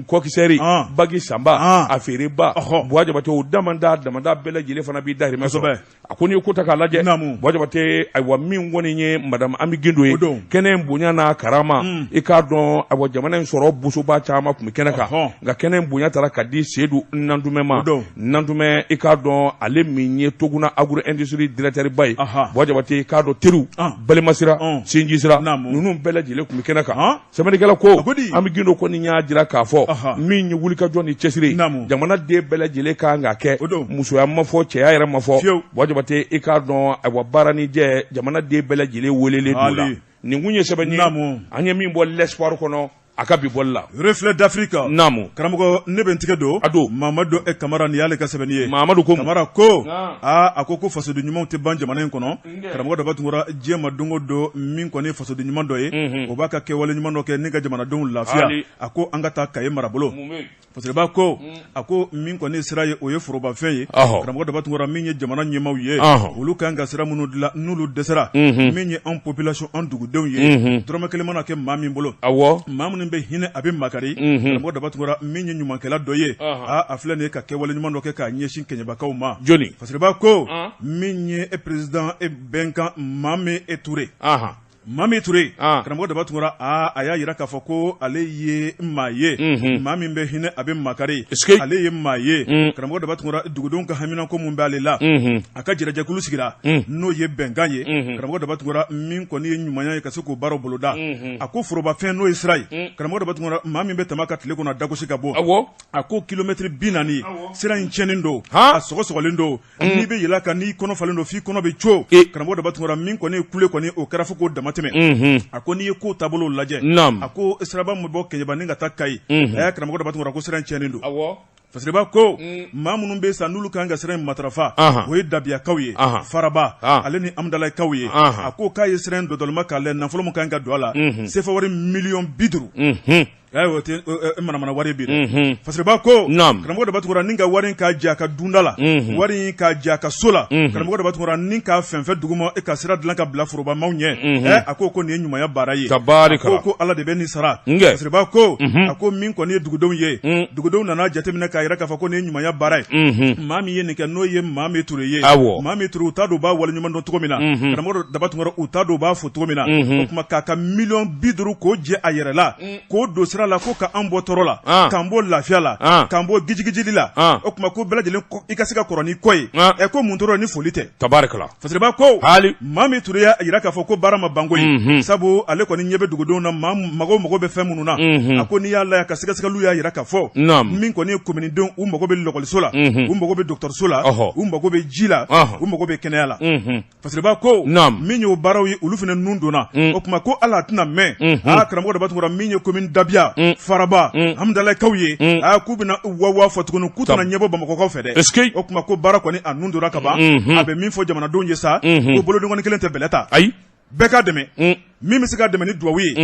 kokisɛri Bagi sanba a feereba Wajibate o damanda bɛɛ lajɛlen fana b'i dahirimɛ sɔrɔ a ko n'i ye ko ta k'a lajɛ Wajibate ayiwa min kɔni ye madame Ami Gindo ye kɛnɛ in bonya n'a karama i k'a dɔn ayiwa jamana in sɔrɔ bosoba caman tun bɛ kɛnɛ kan nka kɛnɛ in bonya taara ka di Seydou Nantumɛ ma Nantumɛ i k'a dɔn ale min ye Toguna agro industrie directeur ba ye Wajibate i k'a dɔn teriw Balimasira Sinjisira ninnu bɛɛ lajɛlen tun bɛ kɛnɛ kan sɛbɛnnikɛla ko Ami Gindo kɔni y'a jira k'a fɔ min ye wulikajɔ ni cɛsiri jamana den bɛɛ lajɛlen kan ka kɛ musoya ma fɔ cɛya yɛrɛ ma fɔ Wajibate i k'a dɔn ayiwa baara ni jɛ jamana den bɛɛ lajɛlen welelen don la nin kun ye sɛbɛnni ye an ye min bɔ l'espoir kɔnɔ aka bi bol la reflet d'Afrique namu karamɔgɔ ne bɛ n tigɛ don ado Mamadu Kamara ni y'ale ka sɛbɛnni ye Mamadu ko Kamara ko a ko fasoden ɲumanw tɛ ban jamana in kɔnɔ karamɔgɔ dɔ tun kɔrɔ diɲɛ ma don o don min kɔni fasoden ɲuman dɔ ye o b'a ka kɛwale ɲuman dɔ kɛ ni ka jamanadenw lafiya a ko an ka taa Kaye marabolo fasiriba ko a ko min kɔni sira ye o ye forobafɛn ye karamɔgɔ dɔ tun kɔrɔ min ye jamana ɲɛmaw ye olu kan ka sira minnu dilan n'olu dɛsɛra min ye an population an dugudenw ye dɔrɔmɛ kelen mana kɛ maa min bolo maa minnu bɛ hinɛ a bɛ makari karamɔgɔ dɔ tun kɔrɔ min ye ɲumankɛla dɔ ye a filɛ nin ye ka kɛwale ɲuman dɔ kɛ k'a ɲɛsin kɛɲɛbakaw ma joni fasiriba ko min ye président Bɛnkan Mame Touré Mame Touré karamɔgɔ dɔ tun kɔrɔ a y'a yira k'a fɔ ko ale ye maa ye maa min bɛ hinɛ a bɛ makari ale ye maa ye karamɔgɔ dɔ tun kɔrɔ dugudenw ka haminako mun b'ale la a ka jɛrɛjɛkulu sigira n'o ye bɛnkan ye karamɔgɔ dɔ tun kɔrɔ min kɔni ye ɲumanya ye ka se k'o baaraw boloda a ko forobafɛn n'o ye sira ye karamɔgɔ dɔ tun kɔrɔ maa min bɛ tɛmɛ ka tile kɔnɔ dagosi ka bɔ a ko kilomètre 40 sira in tiɲɛnen don a sɔgɔsɔgɔlen don n'i bɛ yɛlɛ kan n'i kɔnɔ falen don f'i kɔnɔ bɛ co karamɔgɔ dɔ tun kɔrɔ min kɔni ye kule kɔni o kɛra fo k'o dama a ko n'i ye ko taabolo lajɛ a ko siraba min bɔ Kɛɲɛba ni ka taa Kayi a y'a karamɔgɔ dɔ tun kɔrɔ ko sira in tiɲɛnen don fasiriba ko maa minnu bɛ san n'olu kan ka sira in matarafa o ye Dabiyakaw ye Faraba ale ni Amdalayikaw ye a ko k'a ye sira in dɔdɔlima k'a lajɛ nafolo min kan ka don a la CFA wari miliyɔn 50 manamana wari bi fasiriba ko karamɔgɔ dɔ tun kɔrɔ ni ka wari ka jɛ a ka dunda la wari ka jɛ a ka so la karamɔgɔ dɔ tun kɔrɔ ni ka fɛnfɛn duguma ka sira dilan ka bila forobamaw ɲɛ a ko nin ye ɲumanya baara ye ko Ala de bɛ nin sara fasiriba ko a ko min kɔni ye dugudenw ye dugudenw nana jateminɛ k'a yira k'a fɔ ko nin ye ɲumanya baara ye maa min ye nin kɛ n'o ye Mame Touré ye Mame Touré u t'a dɔn u b'a wale ɲuman dɔn cogo min na karamɔgɔ dɔ tun kɔrɔ u t'a dɔn u b'a fɔ cogo min na o kuma k'a ka miliyɔn 50 k'o jɛ a yɛrɛ la k'o don sira la ko ka an bɔ tɔɔrɔ la k'an bɔ lafiya la k'an bɔ gijigijili la o kuma ko bɛɛ lajɛlen i ka se ka kɔrɔ ni kɔ ye ko mun tɔɔrɔ ni foli tɛ tabarikala fasiriba ko Mame Touré y'a yira k'a fɔ ko baara ma ban koyi sabu ale kɔni ɲɛ bɛ dugudenw na mago bɛ fɛn minnu na a ko n'i y'a lajɛ ka sɛgɛsɛgɛliw y'a yira k'a fɔ min kɔni ye kominidenw u mago bɛ lɔgɔliso la u mago bɛ dɔgɔtɔrɔso la u mago bɛ ji la u mago bɛ kɛnɛya la fasiriba ko min y'o baaraw ye olu fana nun donna o kuma ko Ala tɛna mɛn karamɔgɔ dɔ tun kɔrɔ min ye commune Dabiya Faraba Amdalayikaw ye k'u bɛna wawa fɔ tuguni k'u tɛna ɲɛbɔ Bamakɔkaw fɛ dɛ o kuma ko baara kɔni a nun donna ka ban a bɛ min fɔ jamanadenw ye sa ko bolodengɔnni kelen tɛ bɛlɛ ta ayi bɛɛ ka dɛmɛ min bɛ se ka dɛmɛ ni duwawu ye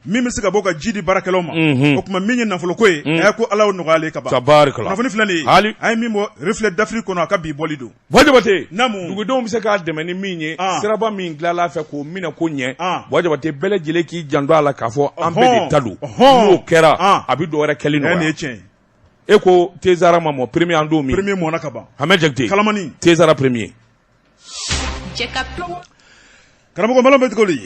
min bɛ se ka bɔ ka ji di baarakɛlaw ma o kuma min ye nafoloko ye ko Ala y'o nɔgɔya ka ban kunnafoni filɛ nin ye a ye min bɔ reflet d'Afrique kɔnɔ a ka bi bɔli don Jabate dugudenw bɛ se k'a dɛmɛ ni min ye siraba min dilanla fɛ k'o minɛ ko ɲɛ Jabate bɛɛ lajɛlen k'i janto a la k'a fɔ an bɛɛ de ta don n'o kɛra a bɛ dɔwɛrɛ kɛli nɔgɔya e ko Tezara ma mɔ premier an don min premier mɔna ka ban Hamɛ Jakite Kalamani Tezara premier karamɔgɔ Malam bɛ cogo di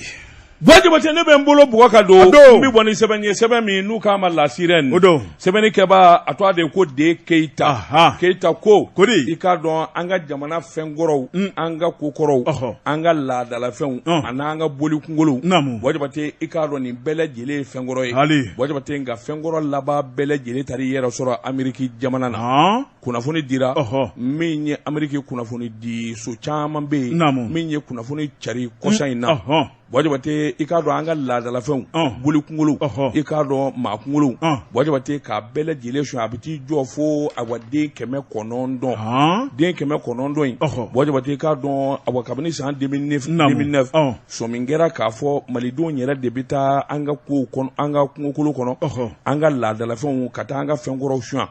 Jabate ne bɛ n bolo bugɔ ka don n bɛ bɔ ni sɛbɛn ye sɛbɛn min n'u k'a ma la sirène sɛbɛnni kɛbaa a tɔgɔ de ko De Keyita Keyita ko i k'a dɔn an ka jamana fɛnkɔrɔw an ka kokɔrɔw an ka laadalafɛnw a n'an ka boli kunkolow Jabate i k'a dɔn nin bɛɛ lajɛlen ye fɛnkɔrɔ ye Jabate nka fɛnkɔrɔ laban bɛɛ lajɛlen taar'i yɛrɛ sɔrɔ Amérique jamana na kunnafoni dira min ye Amérique kunnafoni di so caman bɛ yen min ye kunnafoni cari kɔsa in na Jabate i k'a dɔn an ka laadalafɛnw boli kunkolow i k'a dɔn maa kunkolow Jabate k'a bɛɛ lajɛlen sɔn a bɛ t'i jɔ fo awa den 900 den 900 in Jabate i k'a dɔn awa kabini san 2009 sɔmin kɛra k'a fɔ malidenw yɛrɛ de bɛ taa an ka kow kɔnɔ an ka kungokolo kɔnɔ an ka laadalafɛnw ka taa an ka fɛnkɔrɔw suɲɛ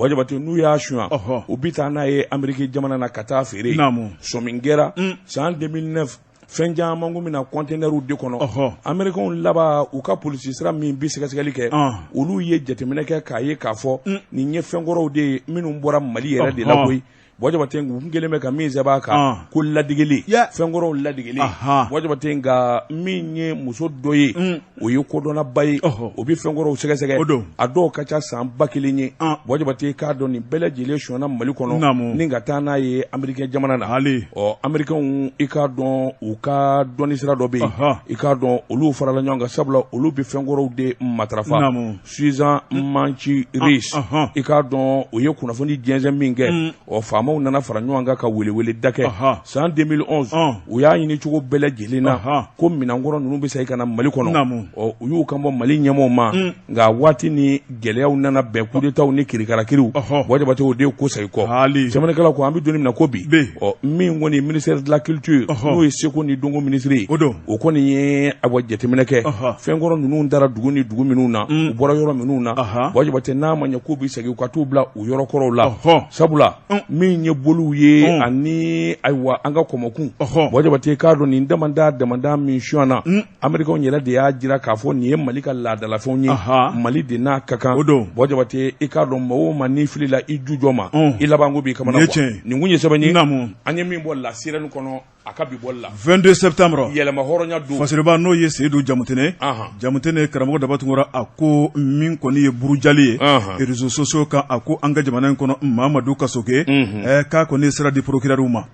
Jabate n'u y'a suɲɛ u bɛ taa n'a ye Amérique jamana na ka taa feere sɔmin kɛra san 2009 fɛn caman ko mina conteneurs de kɔnɔ Américains laban u ka polisi sira min bi sɛgɛsɛgɛli kɛ olu ye jateminɛ kɛ k'a ye k'a fɔ nin ye fɛnkɔrɔw de ye minnu bɔra Mali yɛrɛ de la koyi Jabate n kelen bɛ ka min sɛbɛn a kan ko ladegeli fɛnkɔrɔw ladegeli Jabate nka min ye muso dɔ ye o ye kodɔnnaba ye o bɛ fɛnkɔrɔw sɛgɛsɛgɛ a dɔw ka ca san 1000 ye Jabate k'a dɔn nin bɛɛ lajɛlen sɔnna Mali kɔnɔ ni ka taa n'a ye Amérique jamana na Américains i k'a dɔn u ka dɔnni sira dɔ bɛ yen i k'a dɔn olu farala ɲɔgɔn kan sabula olu bɛ fɛnkɔrɔw de matarafa Susan Manchi Rice i k'a dɔn o ye kunnafoni jɛnsɛn min kɛ faama faamaw nana fara ɲɔgɔn kan ka welewele da kɛ san 2011 u y'a ɲini cogo bɛɛ lajɛlen na ko minɛnkɔrɔ ninnu bɛ se ka na Mali kɔnɔ u y'u kan bɔ Mali ɲɛmɔgɔw ma nka waati ni gɛlɛyaw nana bɛn coup d'état ni kirikarakiriw Jabate o de ko segi kɔ sɛbɛnnikɛlaw ko an bɛ don min na ko bi min kɔni ministère de la culture n'o ye seko ni donko ministre ye o kɔni ye jateminɛ kɛ fɛnkɔrɔ ninnu dara dugu ni dugu minnu na u bɔra yɔrɔ minnu na Jabate n'a ma ɲɛ k'u bɛ segin u ka t'u bila u yɔrɔ kɔrɔw la sabula min ye boliw ye ani ayiwa an ka kɔmɔkun Jabate k'a dɔn nin damanda min suɲɛna Américains yɛrɛ de y'a jira k'a fɔ nin ye Mali ka laadalafɛnw ye Mali de n'a ka kan Jabate i k'a dɔn mɔgɔw ma n'i filila i jujɔ ma i laban ko b'i kamana kuwa nin kun ye sɛbɛn ye an ye min bɔ la sirɛni kɔnɔ a ka bi bɔli la 22 septembre yɛlɛma hɔrɔnya don fasiriba n'o ye Seyidu Jamutene karamɔgɔ Dabatungura a ko min kɔni ye burujali ye réseaux sociaux kan a ko an ka jamana in kɔnɔ Mamadu Kasoke k'a kɔni sera di procureur ma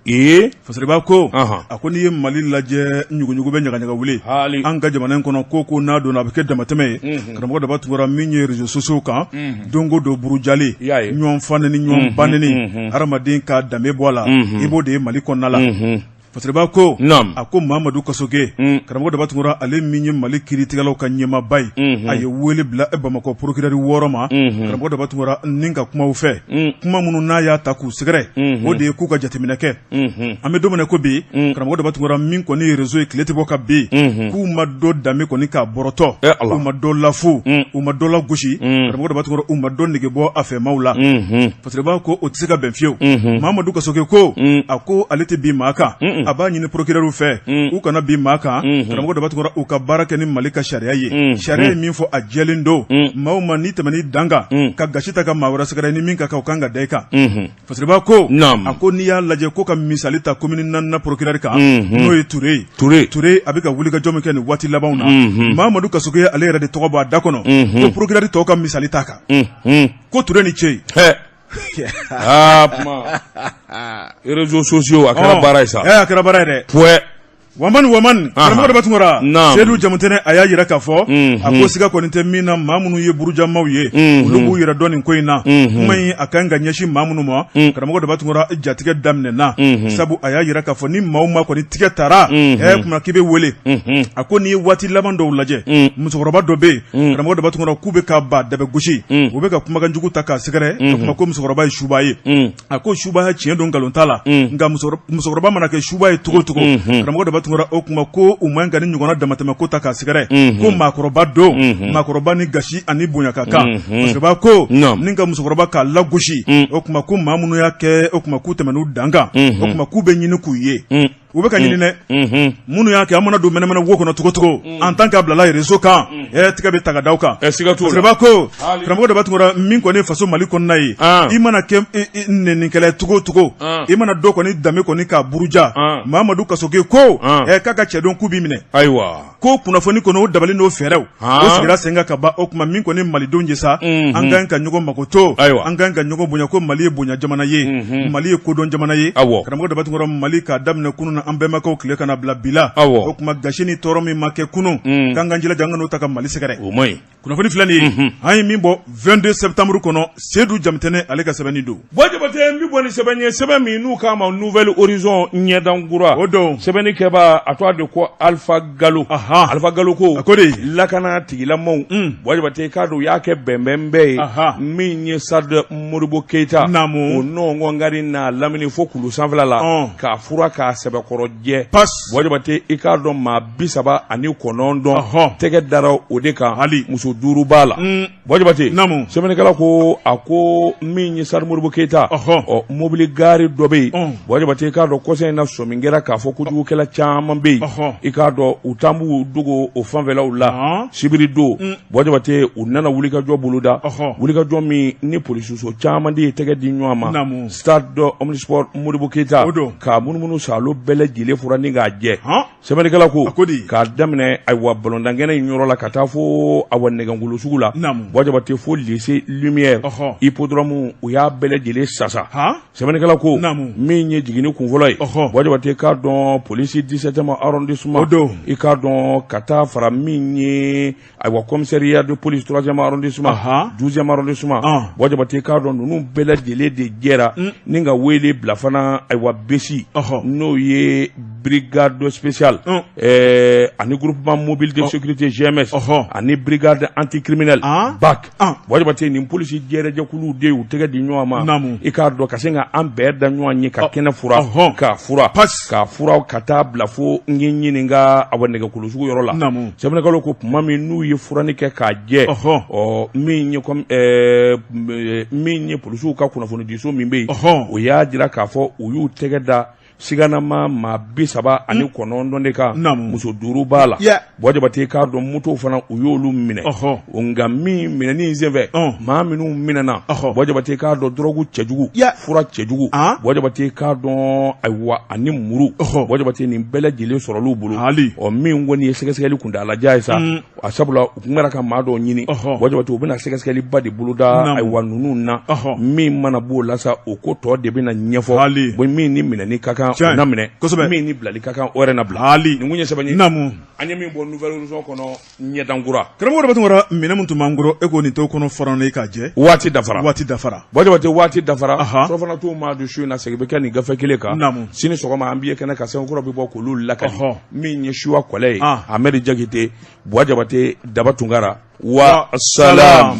fasiriba ko a ko n'i ye Mali lajɛ ɲuguɲugu bɛ ɲagaɲaga wuli an ka jamana in kɔnɔ ko n'a donna a bɛ kɛ damatɛmɛ ye karamɔgɔ Dabatungura min ye réseaux sociaux kan dongo do burujali ɲɔgɔn fanɛ ni ɲɔgɔn banɛni hadamaden ka danbe bɔ a la i b'o de ye Mali kɔnɔna la fasiriba ko a ko Mamadu Kasoke karamɔgɔ Dabatungura ale min ye Mali kiiritigɛlaw ka ɲɛmaaba ye a ye wele bila Bamakɔ procureur 6 ma karamɔgɔ Dabatungura ni ka kumaw fɛ kuma minnu n'a y'a ta k'u sɛgɛrɛ o de ye k'u ka jateminɛ kɛ an bɛ don min na ko bi karamɔgɔ Dabatungura min kɔni ye réseau ye tile tɛ bɔ ka bin k'u ma dɔ danbe kɔni k'a bɔrɔtɔ u ma dɔ lafu u ma dɔ lagosi karamɔgɔ Dabatungura u ma dɔ nege bɔ a fɛmaw la fasiriba ko o tɛ se ka bɛn fiyewu Mamadu Kasoke ko a ko ale tɛ bin maa kan a b'a ɲini procureur fɛ u kana bin maa kan karamɔgɔ Dabatungura u ka baara kɛ ni Mali ka sariya ye sariya ye min fɔ a jɛlen don maaw ma ni tɛmɛni danga ka gasi ta ka maa wɛrɛ sɛgɛrɛ ni min ka kan o kan ka da i kan fasiriba ko a ko n'i y'a lajɛ ko ka misali ta commune 4 procureur kan n'o ye Ture a bɛ ka wulikajɔ min kɛ nin waati labanw na Mamadu Kasoke ale yɛrɛ de tɔgɔ bɔ a da kɔnɔ ko procureur tɔw ka misali ta kan ko Ture ni ce réseaux sociaux a kɛra baara ye sa a kɛra baara ye dɛ Waman karamɔgɔ Dabatungura Seyidu Jamutene a y'a yira k'a fɔ a ko siga kɔni tɛ min na maa minnu ye burujamaw ye olu b'u yɛrɛ dɔn nin ko in na kuma in a kan ka ɲɛsin maa minnu ma karamɔgɔ Dabatungura jatigɛ daminɛna sabu a y'a yira k'a fɔ ni maaw ma kɔni tigɛ taara kuma k'i bɛ wele a ko n'i ye waati laban dɔw lajɛ musokɔrɔba dɔ bɛ yen karamɔgɔ Dabatungura k'u bɛ ka ba dɛbɛ gosi u bɛ ka kumakan jugu ta k'a sɛgɛrɛ ka kuma ko musokɔrɔba ye Suba ye a ko Suba ye tiɲɛ don nkalon t'a la nka musokɔrɔba mana kɛ Suba ye cogo o cogo karamɔgɔ Dabatungura o kuma ko u man ka ni ɲɔgɔnna damatɛmɛ ko ta k'a sɛgɛrɛ ko maakɔrɔba don maakɔrɔba ni gasi ani bonya ka kan fasiriba ko ni ka musokɔrɔba k'a lagosi o kuma ko maa minnu y'a kɛ o kuma k'u tɛmɛn'u dan kan o kuma k'u bɛ ɲini k'u ye u bɛ ka ɲini dɛ minnu y'a kɛ an mana don mɛnɛmɛnɛ wo kɔnɔ cogo cogo en tant que a bilala réseau kan tigɛ bɛ ta ka da aw kan fasiriba ko karamɔgɔ Dabatungura min kɔni faso Mali kɔnɔna ye i mana kɛ nɛnikɛla cogo cogo i mana dɔ kɔni danbe kɔni k'a buruja Mamadu Kasoke ko k'a ka cɛdon k'u b'i minɛ ayiwa ko kunnafoni kɔnɔ o dabali n'o fɛɛrɛw o sigira sen kan ka ban o kuma min kɔni malidenw ye sa an kan ka ɲɔgɔn mago to an kan ka ɲɔgɔn bonya ko Mali ye bonya jamana ye Mali ye kodɔn jamana ye karamɔgɔ Dabatungura Mali k'a daminɛ kunun na an bɛnbakɛw tile kana bila bila o kuma gasi ni tɔɔrɔ min ma kɛ kunun k'an ka jilaja an ka n'o ta ka Mali sɛgɛrɛ o maɲi kunnafoni filɛ nin ye an ye min bɔ 22 septembre kɔnɔ Seyidu Jamutene ale ka sɛbɛnni don Jabate n bɛ bɔ ni sɛbɛn ye sɛbɛn min n'u k'a ma Nouvelle Horizon ɲɛdankura o don sɛbɛnni kɛba a tɔgɔ de ko Alpha Gallo ko a ko de lakana tigilamaw Jabate k'a dɔn u y'a kɛ bɛnbɛn bɛɛ ye min ye Sade Modibo Keita o nɔngɔngari n'a lamini fo kulu sanfɛla la k'a fura k'a sɛbɛkɔrɔjɛ Jabate i k'a dɔn maa 39 tɛgɛ dara o de kan muso 5 b'a la Jabate sɛbɛnnikɛla ko a ko min ye Sade Modibo Keita mobili gari dɔ bɛ yen Jabate i k'a dɔn kɔsa in na sɔmin kɛra k'a fɔ kojugukɛla caman bɛ yen i k'a dɔn u t'an b'u dogo o fanfɛlaw la sibiri don Jabate u nana wulikajɔ boloda wulikajɔ min ni polisiso caman de ye tɛgɛ di ɲɔgɔn ma stade omnisport Modibo Keita k'a munumunu salo bɛɛ lajɛlen fura ni k'a jɛ sɛbɛnnikɛla ko k'a daminɛ ayiwa balontankɛnɛ in yɔrɔ la ka taa fo awa nɛgɛngolo sugu la Bɔjabate fo lycée lumière hippodrome u y'a bɛɛ lajɛlen sasa sɛbɛnnikɛla ko min ye jiginni kunfɔlɔ ye Bɔjabate k'a dɔn polisi 17e arrondissement i k'a dɔn ka taa fara min ye ayiwa commissariat de police 3e arrondissement 12e arrondissement Bɔjabate k'a dɔn ninnu bɛɛ lajɛlen de jɛra ni ka wele bila fana ayiwa besi n'o ye brigade spéciale ani groupement mobile de sécurité GMS ani brigade anticriminel BAC Bɔjabate nin polisi jɛrɛjɛkuluw de u tɛgɛ di ɲɔgɔn ma i k'a dɔn ka se ka an bɛɛ da ɲɔgɔn ye ka kɛnɛ fura k'a fura ka taa bila fo n ye ɲininka awa nɛgɛkolo sugu yɔrɔ la sɛbɛnnikɛlaw ko tuma min n'u ye furani kɛ k'a jɛ min ye polisiw ka kunnafoni diso min bɛ yen o y'a jira k'a fɔ u y'u tɛgɛ da siganama maa 39 de kan muso 5 b'a la Bɔjabate k'a dɔn motow fana u y'olu minɛ nka min minɛni senfɛ maa minnu minɛna Bɔjabate k'a dɔn drogue cɛjugu fura cɛjugu Bɔjabate k'a dɔn ayiwa ani muru Bɔjabate nin bɛɛ lajɛlen sɔrɔl'u bolo min kɔni ye sɛgɛsɛgɛli kuntalajan ye sa a sabula u tun bɛna ka maa dɔw ɲini Bɔjabate u bɛna sɛgɛsɛgɛliba de boloda ayiwa ninnu na min mana b'o la sa o ko tɔ de bɛna ɲɛfɔ min ni minɛni ka kan na minɛ min ni bilali ka kan o yɛrɛ na bila nin kun ye sɛbɛn ye an ye min bɔ nouvelle horizon kɔnɔ ɲɛdankura karamɔgɔ dɔ bɛ tun kɔrɔ minɛ min tun b'an kɔrɔ e ko nin t'o kɔnɔ fɔrɔn ka jɛ waati dafara Bɔjabate waati dafara surafana t'o maa don su in na segin bɛ kɛ nin gafe kelen kan sini sɔgɔma an b'i ye kɛnɛ ka sɛbɛnkɔrɔ bɛ bɔ k'olu lakali min ye suwa kɔlɛ ye Ahmed Jakite Bɔjabate Daba Tunkara wa salam